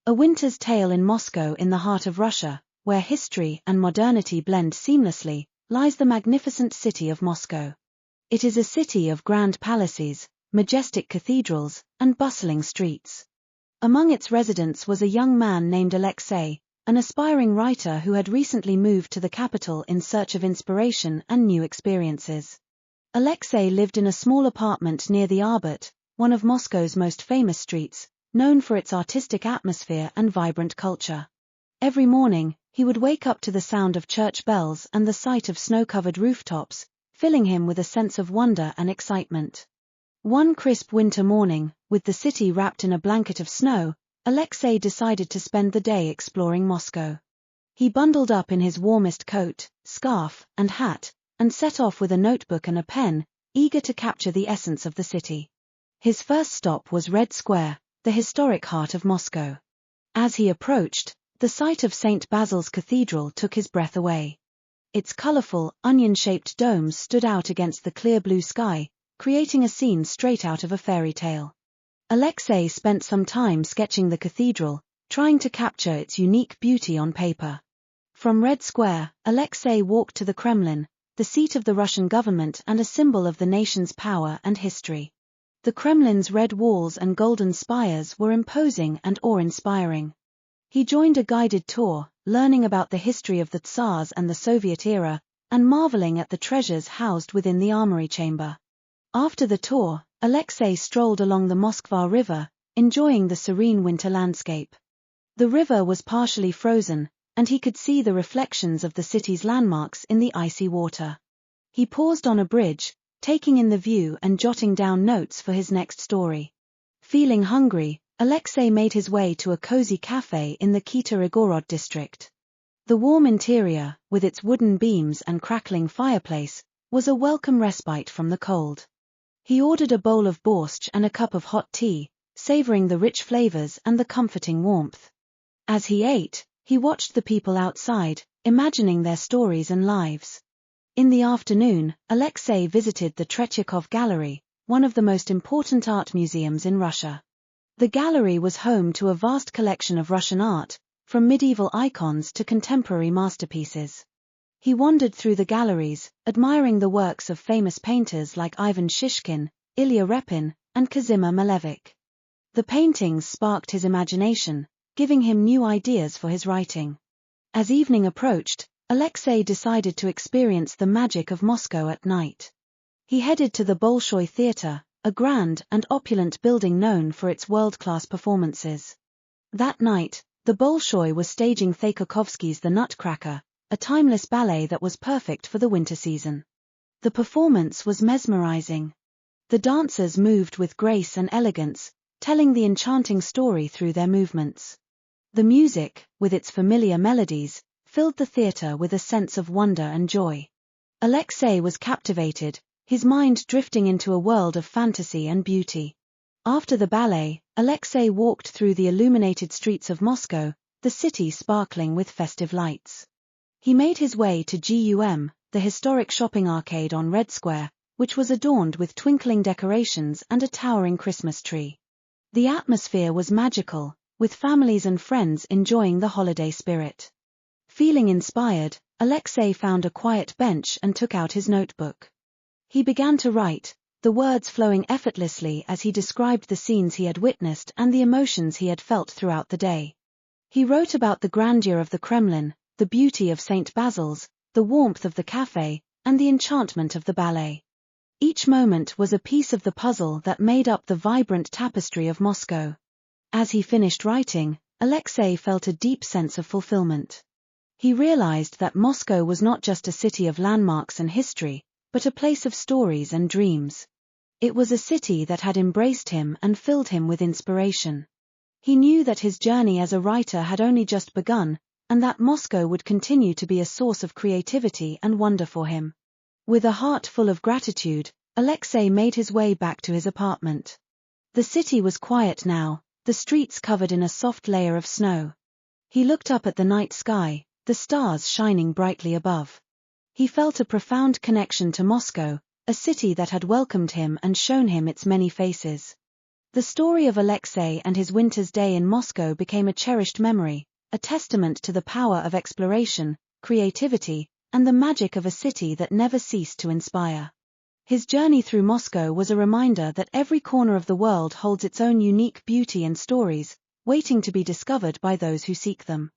A winter's tale in Moscow, in the heart of Russia, where history and modernity blend seamlessly, lies the magnificent city of Moscow. It is a city of grand palaces, majestic cathedrals, and bustling streets. Among its residents was a young man named Alexei, an aspiring writer who had recently moved to the capital in search of inspiration and new experiences. Alexei lived in a small apartment near the Arbut, one of Moscow's most famous streets, known for its artistic atmosphere and vibrant culture. Every morning, he would wake up to the sound of church bells and the sight of snow-covered rooftops, filling him with a sense of wonder and excitement. One crisp winter morning, with the city wrapped in a blanket of snow, Alexei decided to spend the day exploring Moscow. He bundled up in his warmest coat, scarf, and hat, and set off with a notebook and a pen, eager to capture the essence of the city. His first stop was Red Square, the historic heart of Moscow. As he approached, the sight of St. Basil's Cathedral took his breath away. Its colorful, onion-shaped domes stood out against the clear blue sky, creating a scene straight out of a fairy tale. Alexei spent some time sketching the cathedral, trying to capture its unique beauty on paper. From Red Square, Alexei walked to the Kremlin, the seat of the Russian government and a symbol of the nation's power and history. The Kremlin's red walls and golden spires were imposing and awe-inspiring. He joined a guided tour, learning about the history of the Tsars and the Soviet era, and marveling at the treasures housed within the armory chamber. After the tour, Alexei strolled along the Moskva River, enjoying the serene winter landscape. The river was partially frozen, and he could see the reflections of the city's landmarks in the icy water. He paused on a bridge, taking in the view and jotting down notes for his next story. Feeling hungry, Alexei made his way to a cozy café in the Kitap district. The warm interior, with its wooden beams and crackling fireplace, was a welcome respite from the cold. He ordered a bowl of borscht and a cup of hot tea, savoring the rich flavors and the comforting warmth. As he ate, he watched the people outside, imagining their stories and lives. In the afternoon, Alexei visited the Tretyakov Gallery, one of the most important art museums in Russia. The gallery was home to a vast collection of Russian art, from medieval icons to contemporary masterpieces. He wandered through the galleries, admiring the works of famous painters like Ivan Shishkin, Ilya Repin, and Kazimir Malevich. The paintings sparked his imagination, giving him new ideas for his writing. As evening approached, Alexei decided to experience the magic of Moscow at night. He headed to the Bolshoi Theatre, a grand and opulent building known for its world-class performances. That night, the Bolshoi was staging Tchaikovsky's The Nutcracker, a timeless ballet that was perfect for the winter season. The performance was mesmerizing. The dancers moved with grace and elegance, telling the enchanting story through their movements. The music, with its familiar melodies, filled the theatre with a sense of wonder and joy. Alexei was captivated, his mind drifting into a world of fantasy and beauty. After the ballet, Alexei walked through the illuminated streets of Moscow, the city sparkling with festive lights. He made his way to GUM, the historic shopping arcade on Red Square, which was adorned with twinkling decorations and a towering Christmas tree. The atmosphere was magical, with families and friends enjoying the holiday spirit. Feeling inspired, Alexei found a quiet bench and took out his notebook. He began to write, the words flowing effortlessly as he described the scenes he had witnessed and the emotions he had felt throughout the day. He wrote about the grandeur of the Kremlin, the beauty of St. Basil's, the warmth of the café, and the enchantment of the ballet. Each moment was a piece of the puzzle that made up the vibrant tapestry of Moscow. As he finished writing, Alexei felt a deep sense of fulfillment. He realized that Moscow was not just a city of landmarks and history, but a place of stories and dreams. It was a city that had embraced him and filled him with inspiration. He knew that his journey as a writer had only just begun, and that Moscow would continue to be a source of creativity and wonder for him. With a heart full of gratitude, Alexei made his way back to his apartment. The city was quiet now, the streets covered in a soft layer of snow. He looked up at the night sky, the stars shining brightly above. He felt a profound connection to Moscow, a city that had welcomed him and shown him its many faces. The story of Alexei and his winter's day in Moscow became a cherished memory, a testament to the power of exploration, creativity, and the magic of a city that never ceased to inspire. His journey through Moscow was a reminder that every corner of the world holds its own unique beauty and stories, waiting to be discovered by those who seek them.